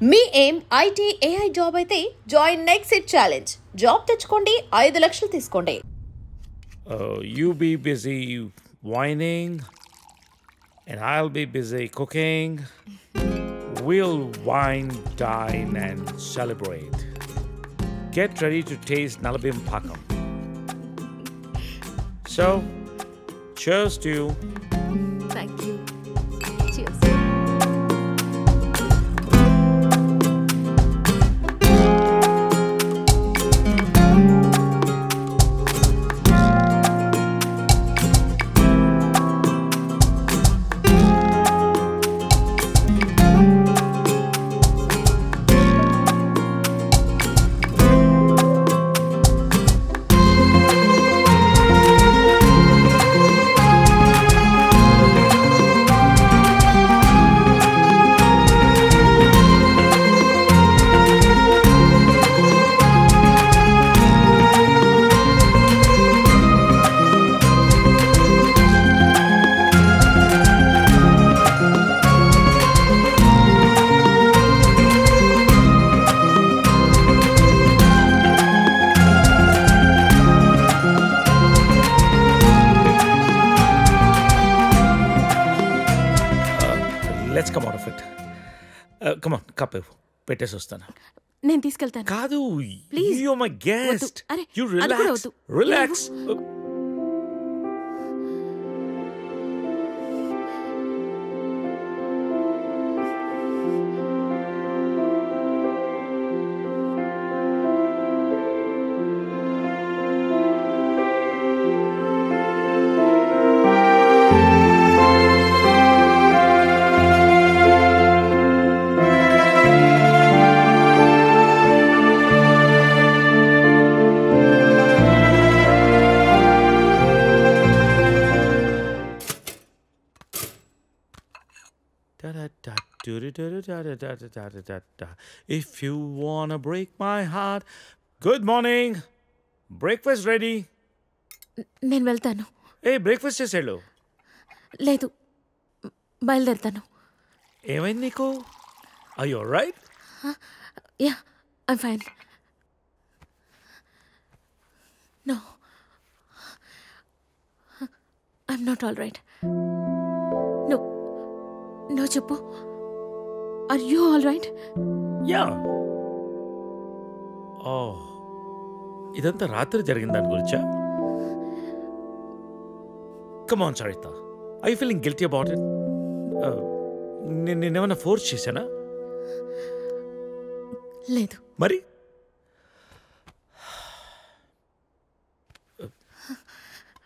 మీ ఏం IT AI job అయితే join next it challenge. Job తెచ్చుకోండి, 5 లక్షలు తీసుకోండి. You be busy whining and I'll be busy cooking. We'll wine, dine and celebrate. Get ready to taste Nalabim Pakam. So, cheers to you. Thank you. Cheers. Let's come out of it. Come on, cup పెట్టేసి వస్తాను. నేను తీసుకెళ్తాను. కాదు, Please. you're my guest. అరే, You అది కూడా relax. వద్దు. Relax. If you wanna break my heart. Good morning. Breakfast ready. నేను వెళ్తాను. బ్రేక్ఫాస్ట్ చేసాడు. లేదు, బయలుదేరుతాను. ఏమైంది నీకు? Are you alright? Yeah, I'm fine. No, I'm not all right. No no చెప్పు. Are you all right? Yeah. ఇదంతా రాత్రి జరిగిన దాని గురించా? Come on, Sarita. Are you feeling guilty about it? నేనేమైనా ఫోర్స్ చేశానా? లేదు. మరి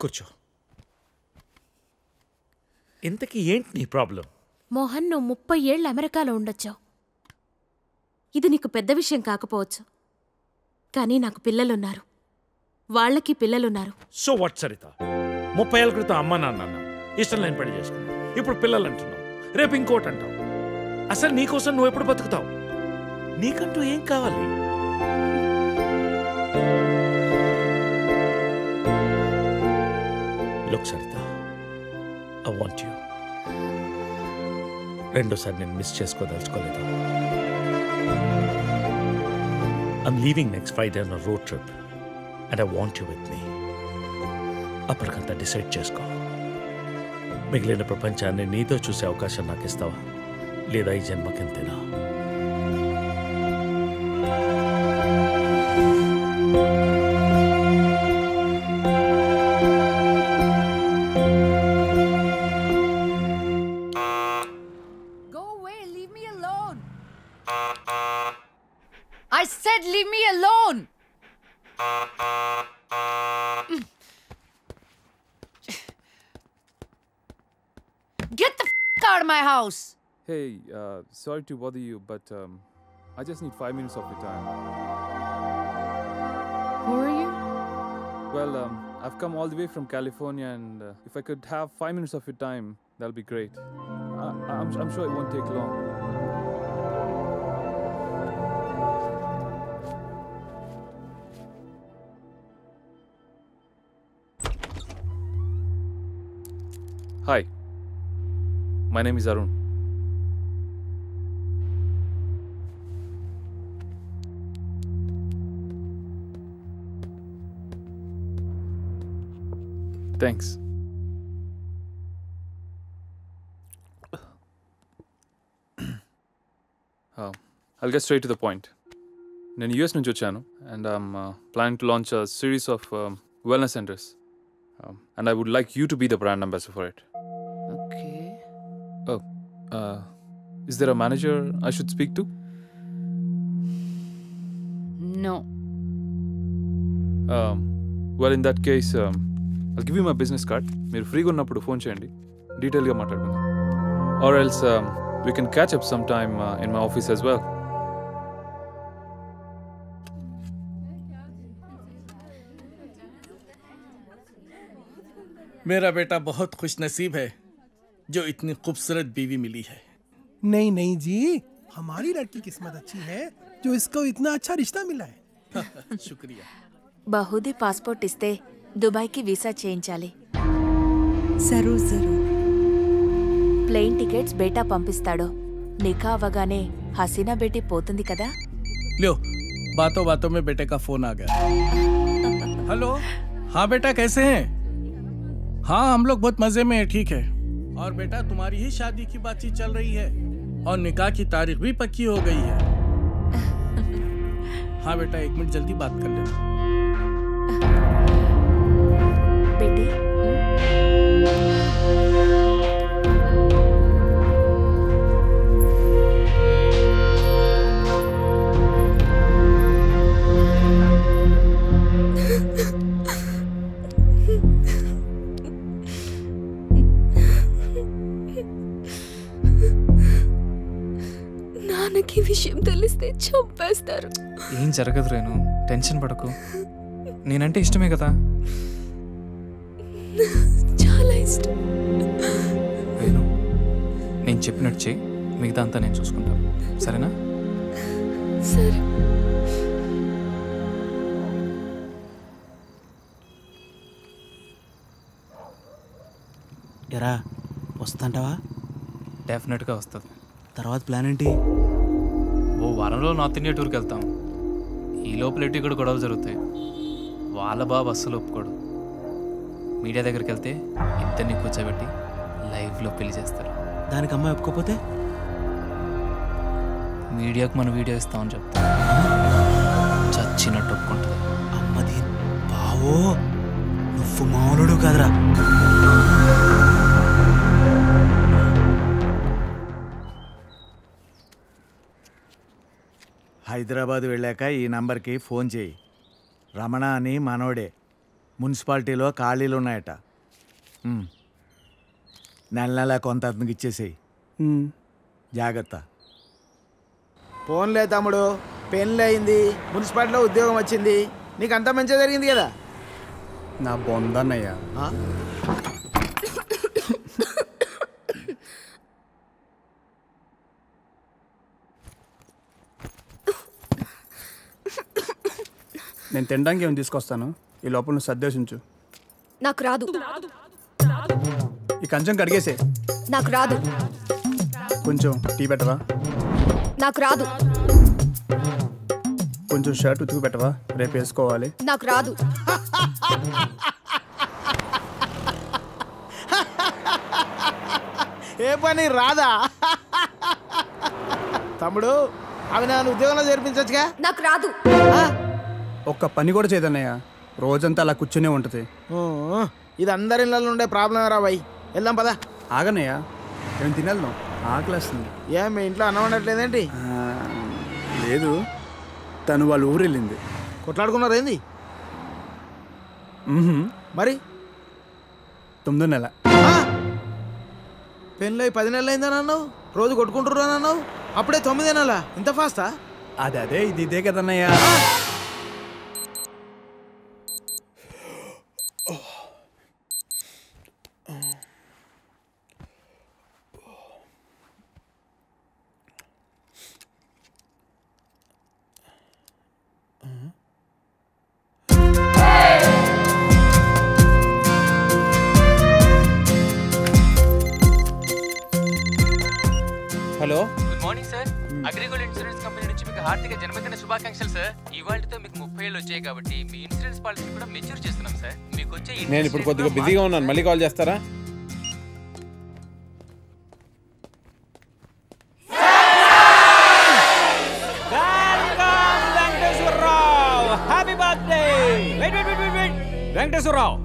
కూర్చో. ఇంతకీ ఏంటి నీ ప్రాబ్లం? మోహన్, నువ్వు 30 ఏళ్ళు అమెరికాలో ఉండొచ్చావు. ఇది నీకు పెద్ద విషయం కాకపోవచ్చు, కానీ నాకు పిల్లలున్నారు. వాళ్ళకి పిల్లలున్నారు. So what Saritha? 30 ఏళ్ళ క్రితం అమ్మ నాన్న అన్నావు, ఇష్టం లేని పెళ్లి చేసుకున్నావు. ఇప్పుడు పిల్లలు అంటున్నావు, రేపు ఇంకోటి అంటావు. అసలు నీకోసం నువ్వు ఎప్పుడు బతుకుతావు? నీకంటూ ఏం కావాలి? Look Saritha, I want you. రెండోసారి నేను మిస్ చేసుకోదలుచుకోలేదు. I'm leaving next Friday on a road trip and I want you with me. అప్పటికంతా డిసైడ్ చేసుకో. మిగిలిన ప్రపంచాన్ని నీతో చూసే అవకాశం నాకు ఇస్తావా, లేదా ఈ జన్మకింతేనా? Go away, leave me alone. I said leave me alone. Get the out of my house. Hey, sorry to bother you, but I just need 5 minutes of your time. Who are you? Well, I've come all the way from California, and if I could have 5 minutes of your time, that'll be great. I'm sure it won't take long. Hi, my name is Arun. Thanks. I'll get straight to the point. నేను US నుంచి వచ్చాను and I'm planning to launch a series of wellness centers. And I would like you to be the brand ambassador for it. Okay. Oh, is there a manager I should speak to? No. Well, in that case, I'll give you my business card. మీరు ఫ్రీగా ఉన్నప్పుడు phone చేయండి, డీటెయిల్గా మాట్లాడుకుందాం. Or else we can catch up sometime in my office as well. मेरा बेटा बहुत खुशनसीब है जो इतनी खूबसूरत बीवी मिली है। नहीं नहीं जी, हमारी लड़की किस्मत अच्छी है जो इसको इतना अच्छा रिश्ता मिला है। शुक्रिया। బహుదీ పాస్పోర్ట్ ఇస్తే దుబాయ్కి వీసా చేయించాలి. జరూర్ జరూర్. ప్లేన్ టికెట్స్ బేటా పంపిస్తాడు. నికా అవగానే హసీనా బేటీ పోతుంది కదా. लो, बातों बातों में बेटे का फोन आ गया। हेलो, हाँ बेटा कैसे हैं? हाँ हम लोग बहुत मजे में हैं, ठीक है। और बेटा तुम्हारी ही शादी की बातचीत चल रही है और निकाह की तारीख भी पक्की हो गई है। हाँ बेटा 1 मिनट जल्दी बात कर लेना। बेटी నాన్నకి విషయం తెలిస్తే చంపేస్తారు. ఏం జరగదు రేణు, టెన్షన్ పడకు. నేనంటే ఇష్టమే కదా. చాలా ఇష్టం. రేణు, నేను చెప్పినట్టు చెయ్యి, మిగతా అంతా నేను చూసుకుంటాను, సరేనా? సరే. ఎరా వస్తుంటావా? డెఫినెట్గా వస్తుంది. తర్వాత ప్లాన్ ఏంటి? ఓ వారంలో నార్త్ ఇండియా టూర్కి వెళ్తాం. ఈ లోపల ఎటు ఇక్కడ గొడవలు జరుగుతాయి. వాళ్ళ బాబు అస్సలు ఒప్పుకోడు. మీడియా దగ్గరికి వెళ్తే ఇద్దరిని కూర్చోబెట్టి లైవ్లో పెళ్లి చేస్తారు. దానికి అమ్మాయి ఒప్పుకోపోతే మీడియాకు మన వీడియో ఇస్తామని చెప్తా. చచ్చినట్టు ఒప్పుకుంటుంది. అమ్మది బావో, నువ్వు మామూలుడు కాదురా. హైదరాబాద్ వెళ్ళాక ఈ నంబర్కి ఫోన్ చేయి. రమణ అని మనోడే. మున్సిపాలిటీలో ఖాళీలు ఉన్నాయట. నెల నెల కొంత అతనికి ఇచ్చేసేయి. జాగ్రత్త. ఫోన్లే తమ్ముడు, పెళ్ళి అయింది, మున్సిపాలిటీలో ఉద్యోగం వచ్చింది, నీకు అంతా మంచిగా జరిగింది కదా. నా బొందన్నయ్యా. నేను తినడానికి ఏమి తీసుకొస్తాను, ఈ లోపల నువ్వు సర్దేశించు. నాకు రాదు. ఈ కంచం కడిగేసే. నాకు రాదు. కొంచెం టీ పెట్టవా? నాకు రాదు. కొంచెం షర్ట్ ఉతుకు పెట్టవా, రేపు వేసుకోవాలి. నాకు రాదు. ఏ పని రాదా? తమ్ముడు, అవి నన్ను ఉద్యోగంలో చేర్పించచ్చుగా. నాకు రాదు. ఒక్క పని కూడా చేయదన్నయ్య, రోజంతా అలా కూర్చునే ఉంటుంది. ఇది అందరి ఇళ్ళలో ఉండే ప్రాబ్లం రా బాయ్. వెళ్దాం పదా. ఆగనయ్యా, ఏం తినేద్దాం, ఆకలేస్తుంది. ఏ మీ ఇంట్లో అన్నం వండట్లేదేంటి? లేదు, తను వాళ్ళ ఊరు వెళ్ళింది. కొట్లాడుకున్నారు ఏంది? మరి 9వ నెల. పెళ్ళి 10 నెలలు అయిందని అన్నావు, రోజు కొట్టుకుంటుర్రు అని అన్నావు, అప్పుడే 9 నెలలా? ఇంత ఫాస్టా? అదే ఇది ఇదే కదన్నయ్యా. Hello, good morning sir. Agrigold insurance company నుంచి మీకు మీకు హార్దిక జన్మదిన శుభాకాంక్షలు సార్. ఇవాళతో మీకు 30 ఏళ్ళు వచ్చాయి కాబట్టి మీ ఇన్సూరెన్స్ పాలసీ కూడా మెచ్యూర్ చేస్తున్నాం సార్. మీకు వచ్చే నేను ఇప్పుడు కొద్దిగా బిజీగా ఉన్నాను, మళ్ళీ కాల్ చేస్తారా? Happy birthday. Wait Venkateswararao.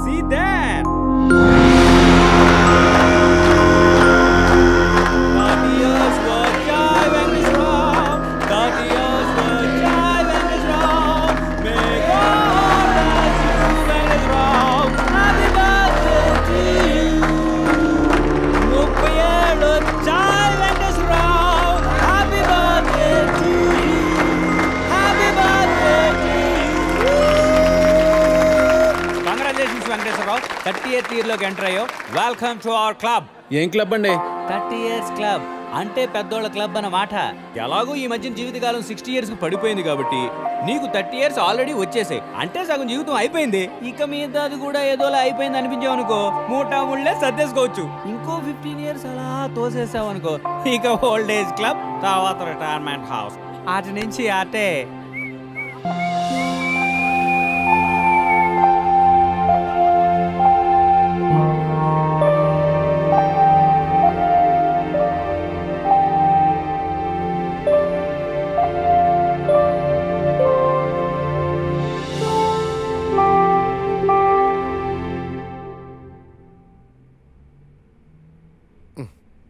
See that? Venkateswararao 30th ఇయర్లోకి ఎంటర్ అయ్యో. Welcome to our club. ఏం క్లబ్ అండి? 30 years క్లబ్ అంటే పెద్దోళ్ళ క్లబ్ అన్నమాట. ఎలాగూ ఈ మధ్యన జీవితకాలం 60 years కు పడిపోయింది కాబట్టి నీకు 30 years ఆల్రెడీ వచ్చేసాయి. అంటే సగం జీవితం అయిపోయింది. ఇక మీద అది కూడా ఏదోలా అయిపోయింది అనిపించావు అనుకో, మూటా ముళ్ళే సర్దేసుకోవచ్చు. ఇంకో 15 years అలా తోసేసావు అనుకో, ఇక ఓల్డ్ ఏజ్ క్లబ్, తర్వాత రిటైర్మెంట్ హౌస్, అటు నుంచి అటే.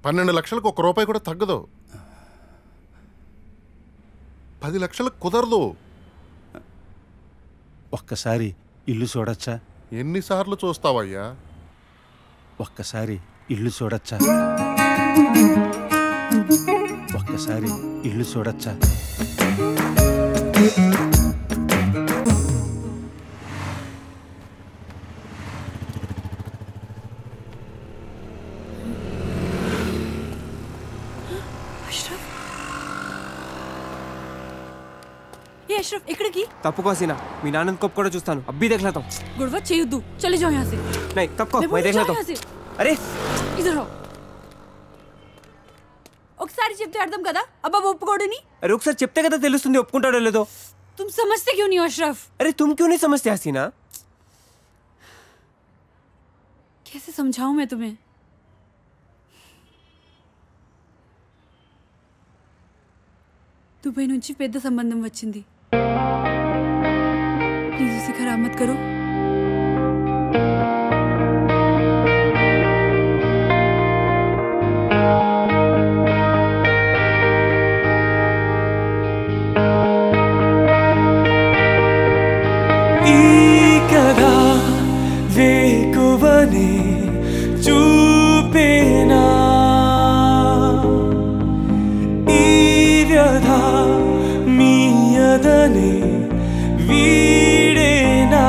$12 లక్షలకు ₹1 కూడా తగ్గదు. 10 లక్షలకు కుదరదు. ఒక్కసారి ఇల్లు చూడొచ్చా? ఎన్నిసార్లు చూస్తావయ్యా? ఒక్కసారి ఇల్లు చూడొచ్చా? ఒక్కసారి ఇల్లు చూడొచ్చా? अशरफ इकड़े की तప్పుకో हसीना మీ నాన్నని కప్ కూడా చూస్తాను అబ్బి देख लेता हूं गुड़वा చేయొద్దు चले जाओ यहां से नहीं तప్పుకో मैं देख लेता हूं अरे इधर आओ ఒకసారి చెప్తే అర్థం కదా అబ్బా ఒప్పుకోడని अरे ఒకసారి చెప్తే కదా తెలుస్తుంది ఒప్పుకుంటాడో లేదో तुम समझते क्यों नहीं हो अशरफ अरे तुम क्यों नहीं समझते हसीना कैसे समझाऊं मैं तुम्हें दुबई నుంచి పెద్ద సంబంధం వచ్చింది प्लीज उसे खराब मत करो ఈ కథ వేకువనే చూపేనా ఈ వ్యధ మీయదనే వీడేనా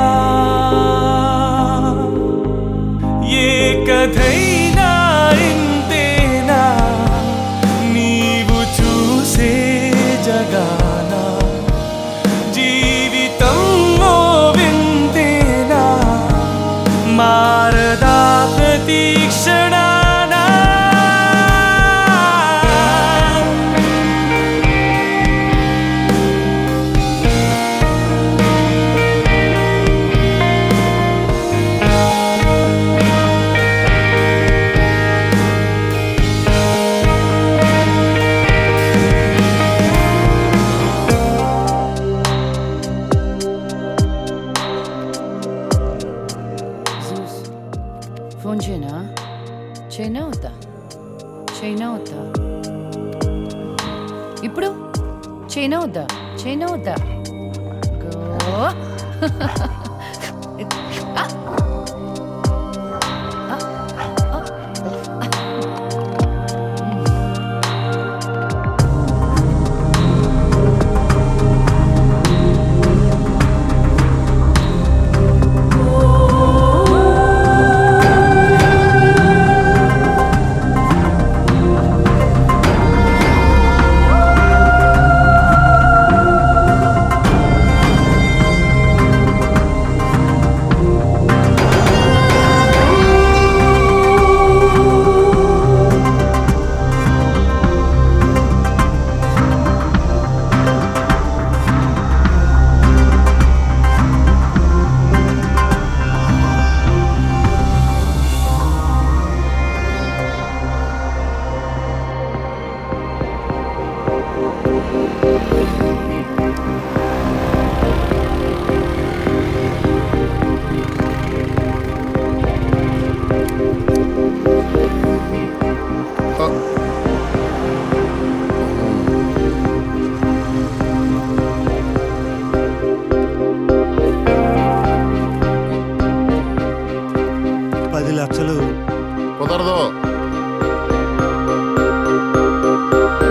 ఏ కథైనా ఇంతేనా నీవు చూసే జగానా జీవితంలో వింతేనా మారదా ప్రతి క్షణానా फोन చైనా వద్దా ఇప్పుడు చైనా వద్దా గో